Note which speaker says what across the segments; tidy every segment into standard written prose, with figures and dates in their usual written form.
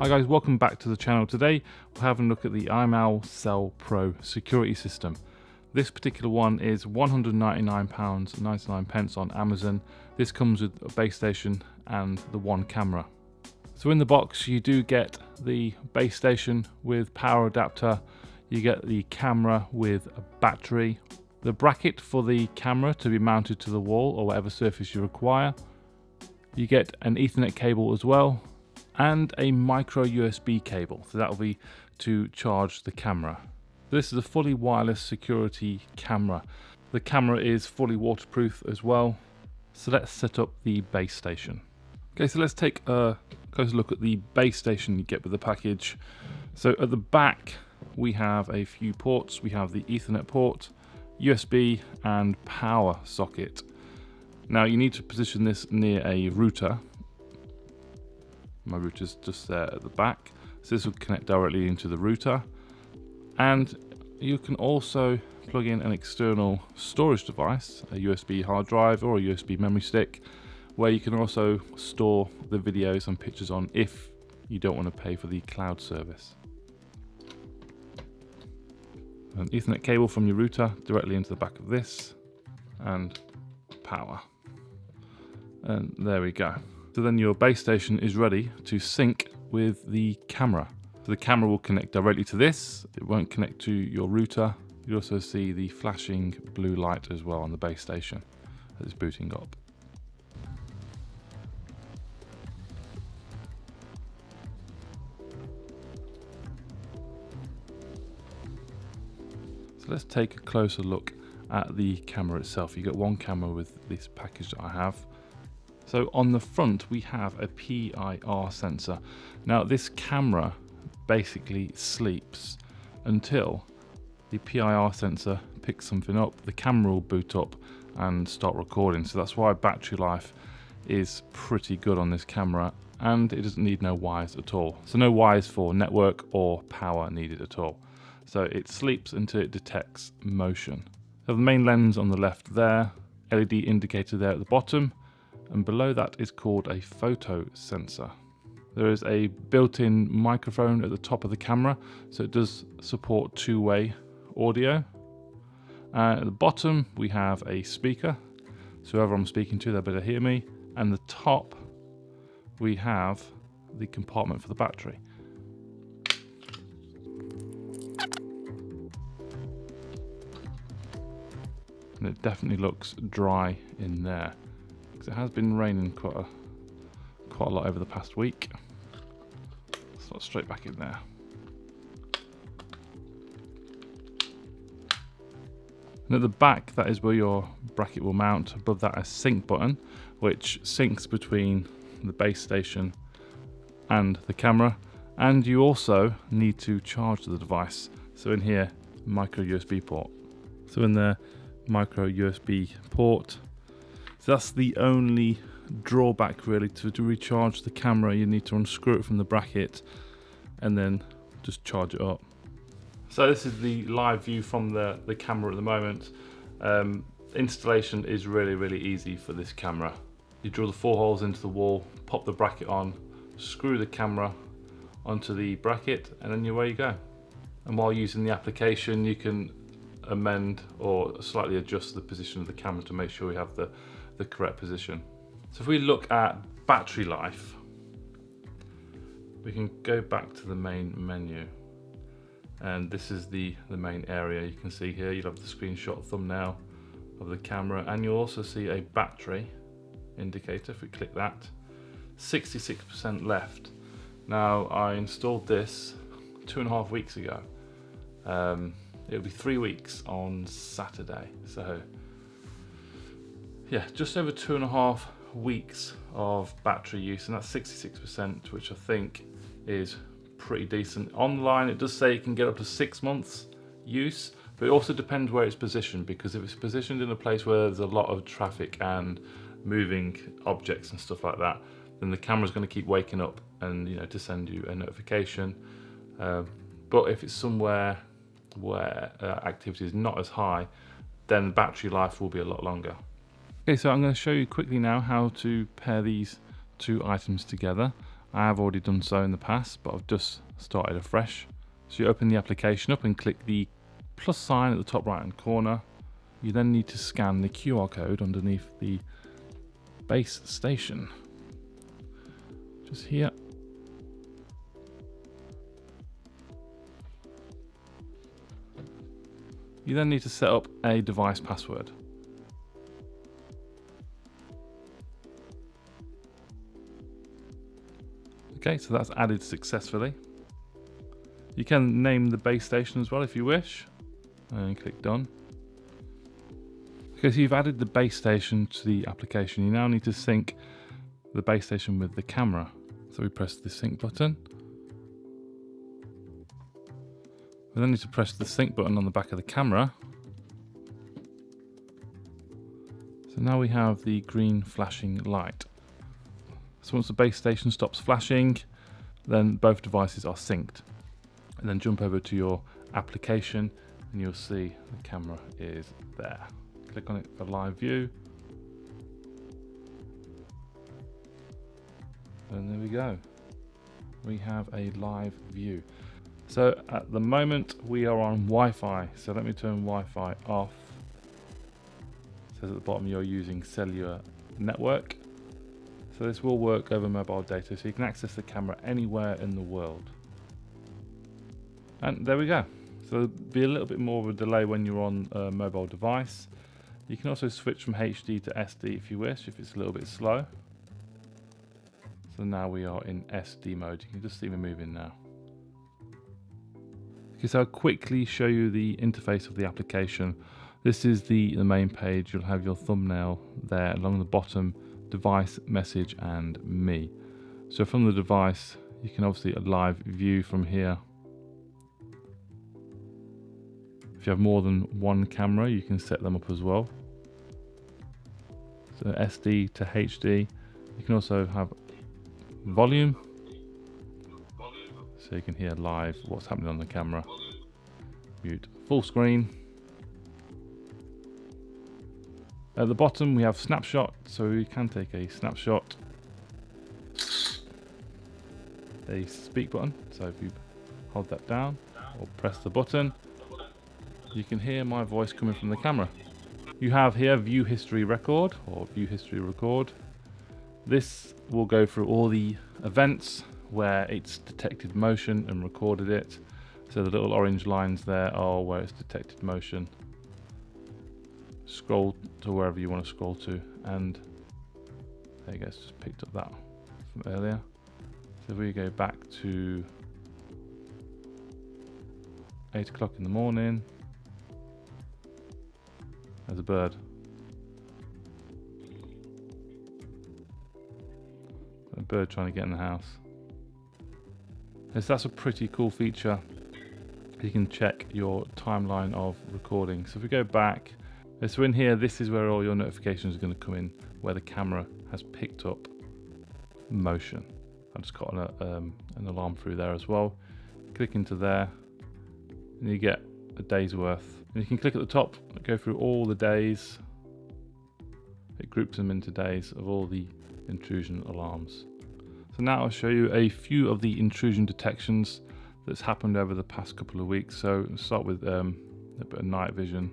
Speaker 1: Hi guys, welcome back to the channel. Today we're having a look at the IMOU Cell Pro security system. This particular one is £199.99 on Amazon. This comes with a base station and the one camera. So in the box you do get the base station with power adapter, you get the camera with a battery, the bracket for the camera to be mounted to the wall or whatever surface you require. You get an Ethernet cable as well, and a micro USB cable, so that will be to charge the camera. This is a fully wireless security camera. The camera is fully waterproof as well. So let's set up the base station. Okay, so let's take a closer look at the base station you get with the package. So at the back we have a few ports. We have the Ethernet port, USB and power socket. Now you need to position this near a router. My router's just there at the back, so this will connect directly into the router. And you can also plug in an external storage device, a USB hard drive or a USB memory stick, where you can also store the videos and pictures on if you don't want to pay for the cloud service. An Ethernet cable from your router directly into the back of this, and power. And there we go. So then your base station is ready to sync with the camera. So the camera will connect directly to this. It won't connect to your router. You'll also see the flashing blue light as well on the base station as it's booting up. So let's take a closer look at the camera itself. You get one camera with this package that I have. So on the front we have a PIR sensor. Now this camera basically sleeps until the PIR sensor picks something up. The camera will boot up and start recording. So that's why battery life is pretty good on this camera, and it doesn't need no wires at all. So no wires for network or power needed at all. So it sleeps until it detects motion. So the main lens on the left there, LED indicator there at the bottom, and below that is called a photo sensor. There is a built-in microphone at the top of the camera, so it does support two-way audio. At the bottom we have a speaker, so whoever I'm speaking to, they better hear me. And the top we have the compartment for the battery. And it definitely looks dry in there. It has been raining quite a lot over the past week. So straight back in there. And at the back, that is where your bracket will mount. Above that, a sync button, which syncs between the base station and the camera. And you also need to charge the device. So in here, micro USB port. So in there, micro USB port. So that's the only drawback really. To recharge the camera, you need to unscrew it from the bracket and then just charge it up. So this is the live view from the camera at the moment. Installation is really easy for this camera. You drill the 4 holes into the wall, pop the bracket on, screw the camera onto the bracket, and then away you go. And while using the application, you can amend or slightly adjust the position of the camera to make sure you have the correct position. So if we look at battery life, we can go back to the main menu, and this is the main area. You can see here you'll have the screenshot thumbnail of the camera, and you'll also see a battery indicator. If we click that, 66% left. Now I installed this 2.5 weeks ago. It'll be 3 weeks on Saturday, so yeah, just over 2.5 weeks of battery use, and that's 66%, which I think is pretty decent. Online it does say it can get up to 6 months use, but it also depends where it's positioned, because if it's positioned in a place where there's a lot of traffic and moving objects and stuff like that, then the camera's going to keep waking up and to send you a notification. But if it's somewhere where activity is not as high, then battery life will be a lot longer. Okay, so I'm going to show you quickly now how to pair these two items together. I have already done so in the past, but I've just started afresh. So you open the application up and click the plus sign at the top right hand corner. You then need to scan the QR code underneath the base station. Just here. You then need to set up a device password. Okay, so that's added successfully. You can name the base station as well if you wish, and click done. Okay, so you've added the base station to the application. You now need to sync the base station with the camera. So we press the sync button. We then need to press the sync button on the back of the camera. So now we have the green flashing light. So once the base station stops flashing, then both devices are synced. And then jump over to your application and you'll see the camera is there. Click on it for live view. And there we go. We have a live view. So at the moment we are on Wi-Fi. So let me turn Wi-Fi off. It says at the bottom you're using cellular network. So this will work over mobile data, so you can access the camera anywhere in the world. And there we go. So there'll be a little bit more of a delay when you're on a mobile device. You can also switch from HD to SD if you wish, if it's a little bit slow. So now we are in SD mode. You can just see me moving now. Okay, so I'll quickly show you the interface of the application. This is the main page. You'll have your thumbnail there along the bottom, device, message, and me. So from the device, you can obviously a live view from here. If you have more than one camera, you can set them up as well. So SD to HD. You can also have volume, so you can hear live what's happening on the camera. Mute full screen. At the bottom we have snapshot, so we can take a snapshot. A speak button, so if you hold that down or press the button, you can hear my voice coming from the camera. You have here view history record or view history record. This will go through all the events where it's detected motion and recorded it. So the little orange lines there are where it's detected motion. Scroll to wherever you want to scroll to, and there you go, it's just picked up that from earlier. So if we go back to 8 o'clock in the morning, there's a bird. A bird trying to get in the house. Yes, that's a pretty cool feature. You can check your timeline of recording. So if we go back, so in here, this is where all your notifications are going to come in, where the camera has picked up motion. I just got an alarm through there as well. Click into there, and you get a day's worth. And you can click at the top, go through all the days. It groups them into days of all the intrusion alarms. So now I'll show you a few of the intrusion detections that's happened over the past couple of weeks. So we'll start with a bit of night vision.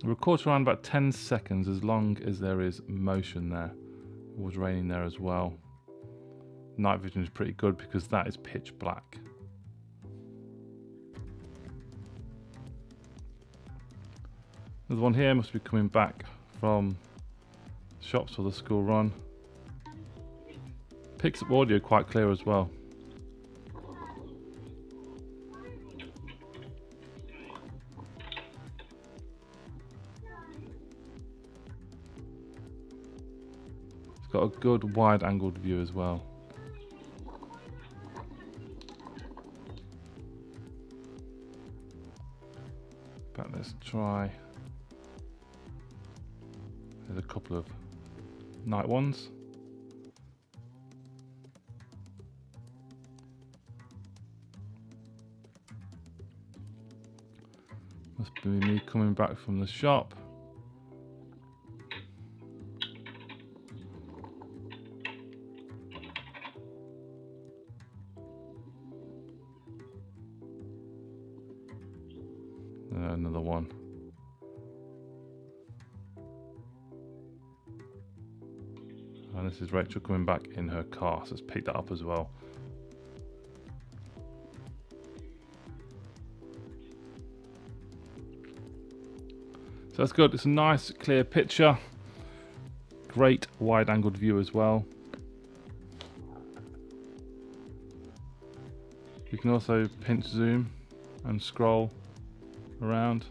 Speaker 1: It records around about 10 seconds as long as there is motion there. It was raining there as well. Night vision is pretty good because that is pitch black. Another one here must be coming back from shops or the school run. Picks up audio quite clear as well. It's got a good wide angled view as well. But let's try. There's a couple of night ones. Must be me coming back from the shop. Another one. And this is Rachel coming back in her car, so let's pick that up as well. So that's good. It's a nice clear picture. Great wide angled view as well. You can also pinch zoom and scroll around.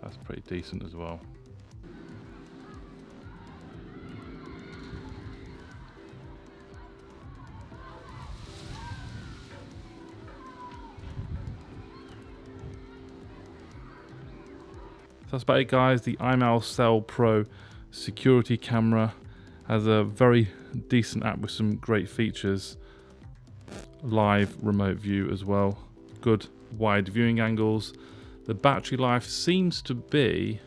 Speaker 1: That's pretty decent as well. So that's about it, guys. The IMOU Cell Pro security camera has a very decent app with some great features. Live remote view as well. Good wide viewing angles. The battery life seems to be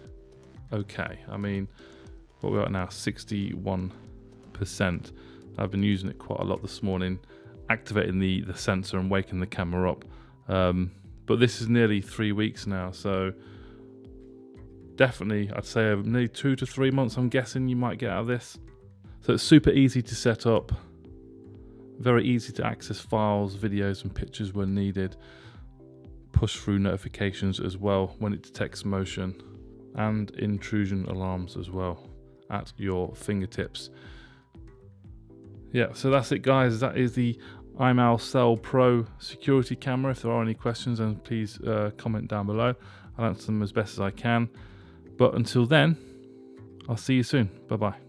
Speaker 1: okay. I mean, what we're at now, 61%. I've been using it quite a lot this morning, activating the sensor and waking the camera up. But this is nearly 3 weeks now, so definitely I'd say nearly 2 to 3 months I'm guessing you might get out of this. So it's super easy to set up, very easy to access files, videos and pictures when needed, push through notifications as well when it detects motion, and intrusion alarms as well at your fingertips. Yeah, so that's it, guys. That is the IMOU Cell Pro security camera. If there are any questions, then please comment down below. I'll answer them as best as I can. But until then, I'll see you soon. Bye bye.